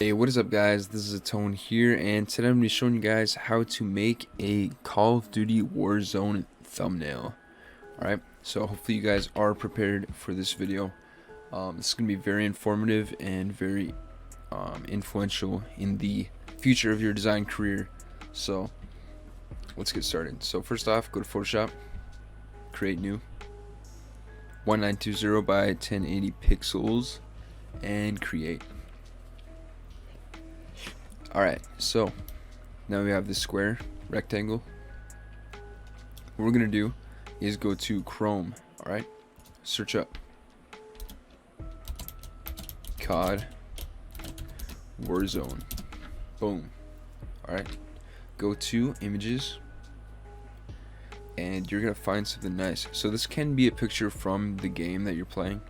Hey, what is up guys? This is Atone here, and today I'm going to be showing you guys how to make a Call of Duty Warzone thumbnail. Alright, so hopefully you guys are prepared for this video. This is going to be very informative and very influential in the future of your design career. So, let's get started. So first off, go to Photoshop, create new, 1920 by 1080 pixels, and create. Alright, so now we have this square rectangle. What we're gonna do is go to Chrome, alright? Search up COD Warzone. Boom. Alright. Go to images and you're gonna find something nice. So this can be a picture from the game that you're playing.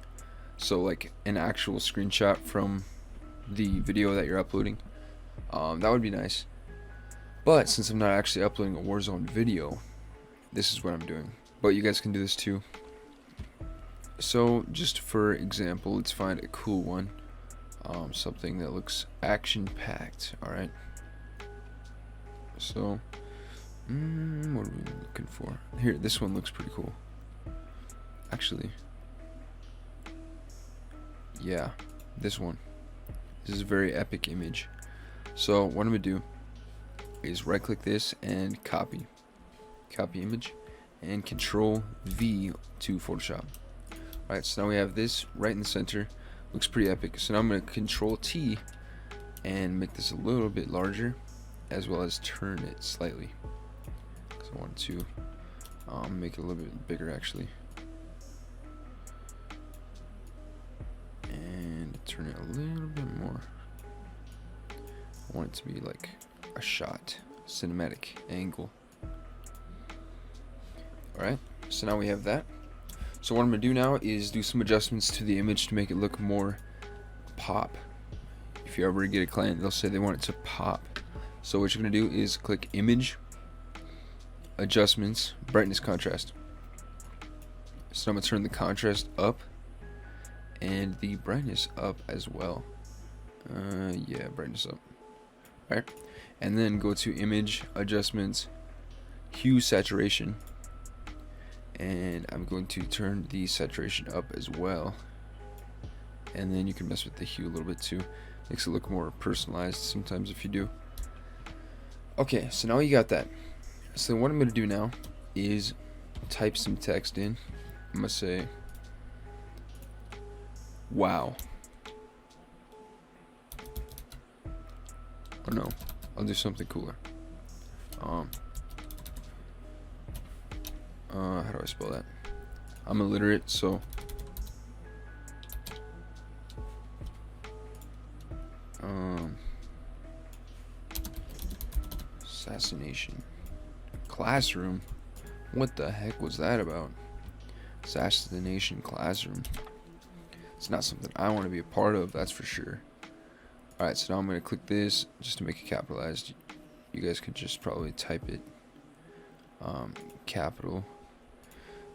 So like an actual screenshot from the video that you're uploading. That would be nice, but since I'm not actually uploading a Warzone video, this is what I'm doing. But you guys can do this too. So just for example, let's find a cool one, something that looks action-packed. Alright, so what are we looking for here? This one looks pretty cool actually. Yeah, this is a very epic image. So what I'm gonna do is right click this and copy image and Control V to Photoshop. Alright, so now we have this right in the center. Looks pretty epic. So now I'm gonna Control T and make this a little bit larger, as well as turn it slightly. So I want to make it a little bit bigger actually, and turn it a little bit more. I want it to be like a shot, cinematic angle. Alright, so now we have that. So what I'm going to do now is do some adjustments to the image to make it look more pop. If you ever get a client, they'll say they want it to pop. So what you're going to do is click Image, Adjustments, Brightness, Contrast. So I'm going to turn the contrast up and the brightness up as well. Yeah, brightness up. Right, and then go to Image, Adjustments, Hue, Saturation, and I'm going to turn the saturation up as well, and then you can mess with the hue a little bit too. Makes it look more personalized sometimes if you do. Okay, so now you got that. So what I'm going to do now is type some text in. I'm going to say wow. Oh no, I'll do something cooler. How do I spell that? I'm illiterate, so assassination classroom. What the heck was that about? Assassination classroom. It's not something I want to be a part of, that's for sure. Alright, so now I'm going to click this just to make it capitalized. You guys could just probably type it capital.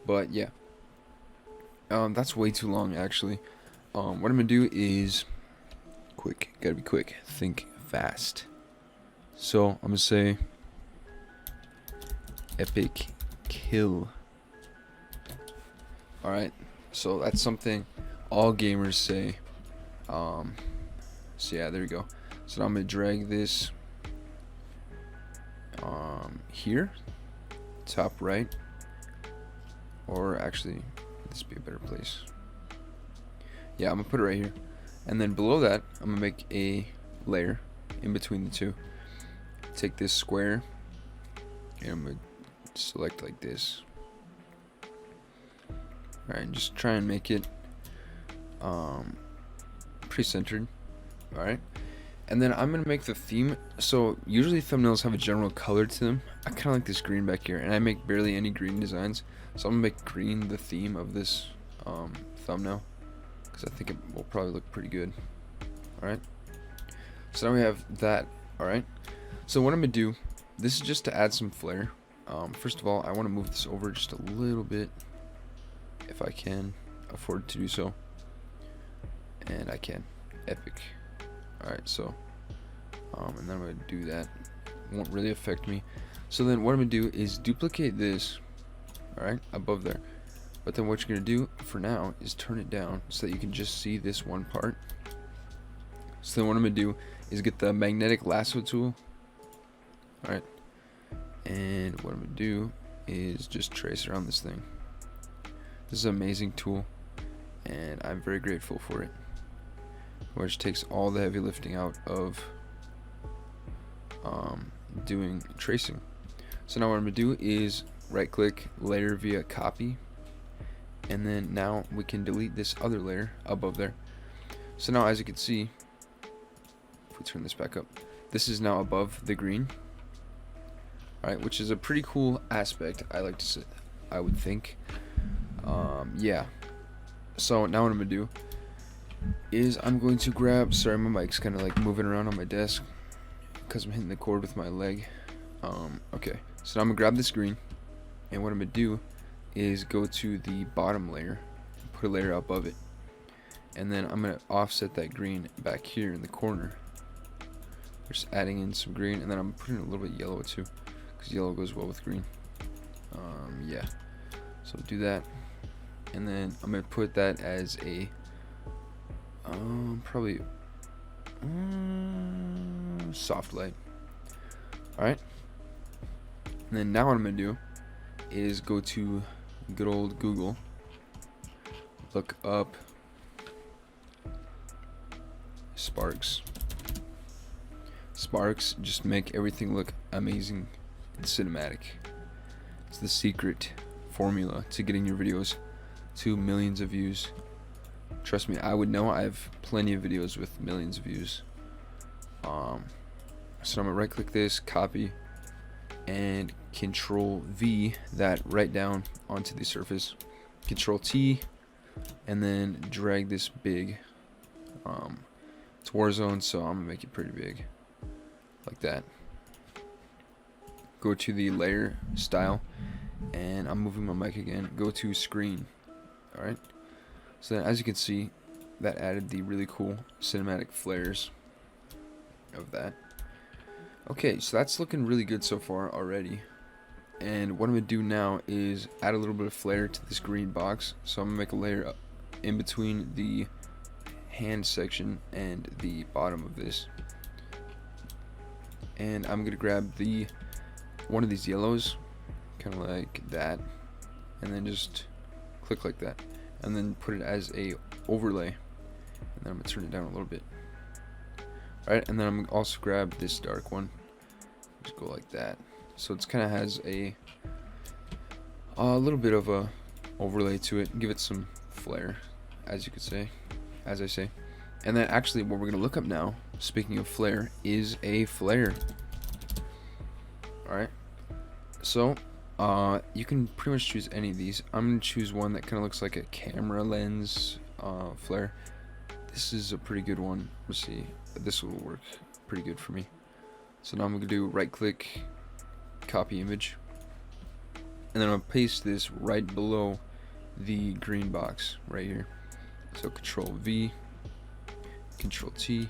But yeah, that's way too long actually. What I'm going to do is quick. Gotta be quick. Think fast. So I'm going to say epic kill. Alright, so that's something all gamers say. So yeah, there we go. So now I'm gonna drag this here, top right, or actually this would be a better place. Yeah, I'm gonna put it right here, and then below that I'm gonna make a layer in between the two. Take this square and I'm gonna select like this. Alright, and just try and make it pretty centered. Alright, and then I'm gonna make the theme. So usually thumbnails have a general color to them. I kinda like this green back here, and I make barely any green designs, so I'm gonna make green the theme of this thumbnail, because I think it will probably look pretty good. Alright, so now we have that. Alright, so what I'm gonna do, this is just to add some flair. First of all, I want to move this over just a little bit if I can afford to do so, and I can. Epic. Alright, so And then I'm going to do that. It won't really affect me. So then what I'm going to do is duplicate this, alright, above there. But then what you're going to do for now is turn it down so that you can just see this one part. So then what I'm going to do is get the magnetic lasso tool. Alright. And what I'm going to do is just trace around this thing. This is an amazing tool, and I'm very grateful for it. Which takes all the heavy lifting out of doing tracing. So now what I'm going to do is right click, layer via copy, and then now we can delete this other layer above there. So now as you can see, if we turn this back up, this is now above the green. Alright, which is a pretty cool aspect, I like to say, I would think. Yeah. So now what I'm going to do is I'm going to grab, sorry, my mic's kind of like moving around on my desk because I'm hitting the cord with my leg. Okay, so now I'm going to grab this green, and what I'm going to do is go to the bottom layer and put a layer above it, and then I'm going to offset that green back here in the corner. Just adding in some green, and then I'm putting a little bit yellow too, because yellow goes well with green. Yeah, so do that, and then I'm going to put that as a probably soft light. Alright, and then now what I'm going to do is go to good old Google, look up sparks. Sparks just make everything look amazing and cinematic. It's the secret formula to getting your videos to millions of views. Trust me, I would know. I have plenty of videos with millions of views. So I'm gonna right click this, copy, and Control V that right down onto the surface. Control T, and then drag this big. It's Warzone, so I'm gonna make it pretty big, like that. Go to the layer style, and I'm moving my mic again. Go to screen. All right. So then, as you can see, that added the really cool cinematic flares of that. Okay, so that's looking really good so far already. And what I'm going to do now is add a little bit of flair to this green box. So I'm going to make a layer in between the hand section and the bottom of this. And I'm going to grab one of these yellows, kind of like that, and then just click like that. And then put it as a overlay, and then I'm gonna turn it down a little bit. Alright, and then I'm gonna also grab this dark one, just go like that, so it's kind of has a little bit of a overlay to it, give it some flair, as you could say, as I say. And then actually what we're gonna look up now, speaking of flair, is a flare. Alright, so you can pretty much choose any of these. I'm going to choose one that kind of looks like a camera lens flare. This is a pretty good one. Let's see. This will work pretty good for me. So now I'm going to do right click, copy image. And then I'm going to paste this right below the green box right here. So Control V, Control T.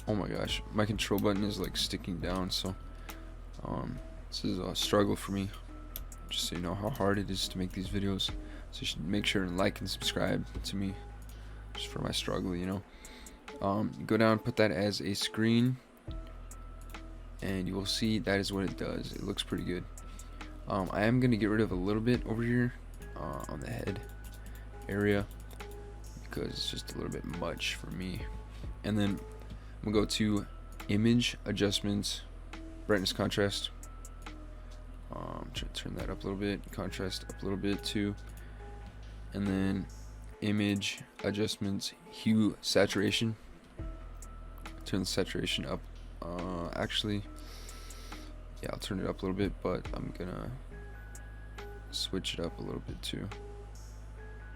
Oh my gosh, my control button is like sticking down, so this is a struggle for me. Just so you know how hard it is to make these videos. So you should make sure and like and subscribe to me, just for my struggle, you know. Go down, put that as a screen, and you will see that is what it does. It looks pretty good. I am going to get rid of a little bit over here on the head area, because it's just a little bit much for me. And then I'm going to go to image adjustments, brightness, contrast. Try to turn that up a little bit, contrast up a little bit too, and then image adjustments, hue, saturation. Turn the saturation up. Actually, yeah, I'll turn it up a little bit, but I'm gonna switch it up a little bit too,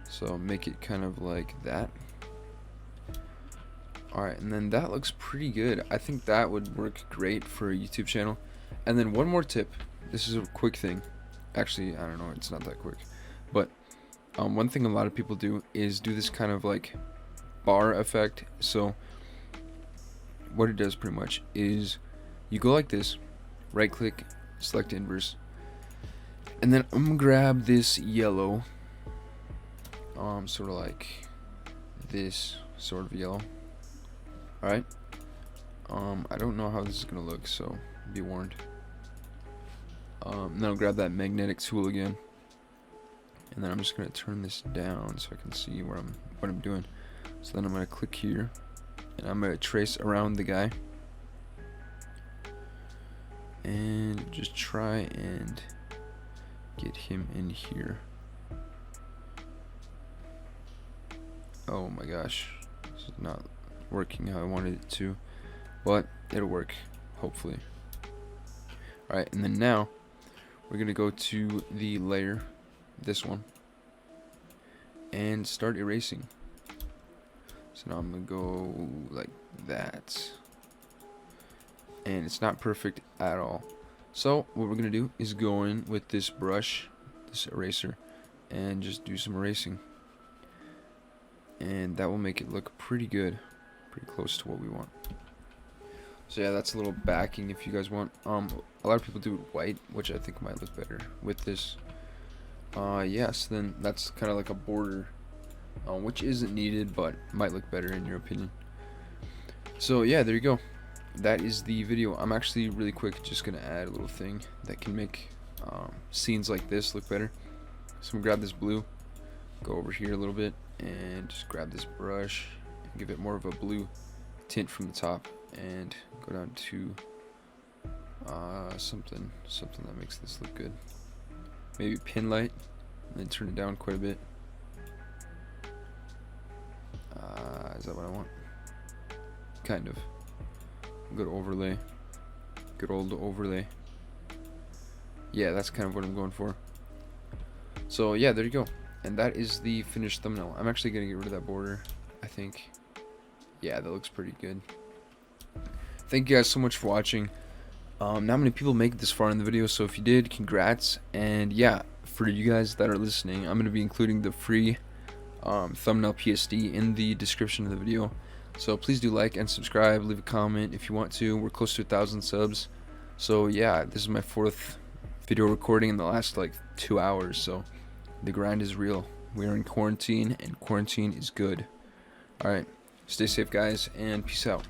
so make it kind of like that. Alright, and then that looks pretty good. I think that would work great for a YouTube channel. And then one more tip. This is a quick thing. Actually, I don't know, it's not that quick. But one thing a lot of people do is do this kind of like bar effect. So what it does pretty much is you go like this, right click, select inverse, and then I'm gonna grab this yellow, sort of like this sort of yellow. Alright, I don't know how this is gonna look, so be warned. Then I'll grab that magnetic tool again, and then I'm just gonna turn this down so I can see what I'm doing. So then I'm gonna click here, and I'm gonna trace around the guy, and just try and get him in here. Oh my gosh, this is not working how I wanted it to, but it'll work, hopefully. Alright, and then now we're gonna go to the layer, this one, and start erasing. So now I'm gonna go like that, and it's not perfect at all. So what we're gonna do is go in with this brush, this eraser, and just do some erasing, and that will make it look pretty good, pretty close to what we want. So yeah, that's a little backing if you guys want. A lot of people do white, which I think might look better with this. Yes, then that's kind of like a border, which isn't needed but might look better in your opinion. So yeah, there you go. That is the video. I'm actually really quick just gonna add a little thing that can make scenes like this look better. So I'm gonna grab this blue, go over here a little bit, and just grab this brush and give it more of a blue tint from the top, and go down to something that makes this look good. Maybe pin light, and then turn it down quite a bit. Is that what I want? Kind of. Good overlay. Good old overlay. Yeah, that's kind of what I'm going for. So yeah, there you go. And that is the finished thumbnail. I'm actually gonna get rid of that border, I think. Yeah, that looks pretty good. Thank you guys so much for watching. Not many people make it this far in the video, so if you did, congrats. And yeah, for you guys that are listening, I'm going to be including the free thumbnail PSD in the description of the video. So please do like and subscribe, leave a comment if you want to. We're close to 1,000 subs. So yeah, this is my 4th video recording in the last like 2 hours, so the grind is real. We are in quarantine, and quarantine is good. Alright, stay safe guys, and peace out.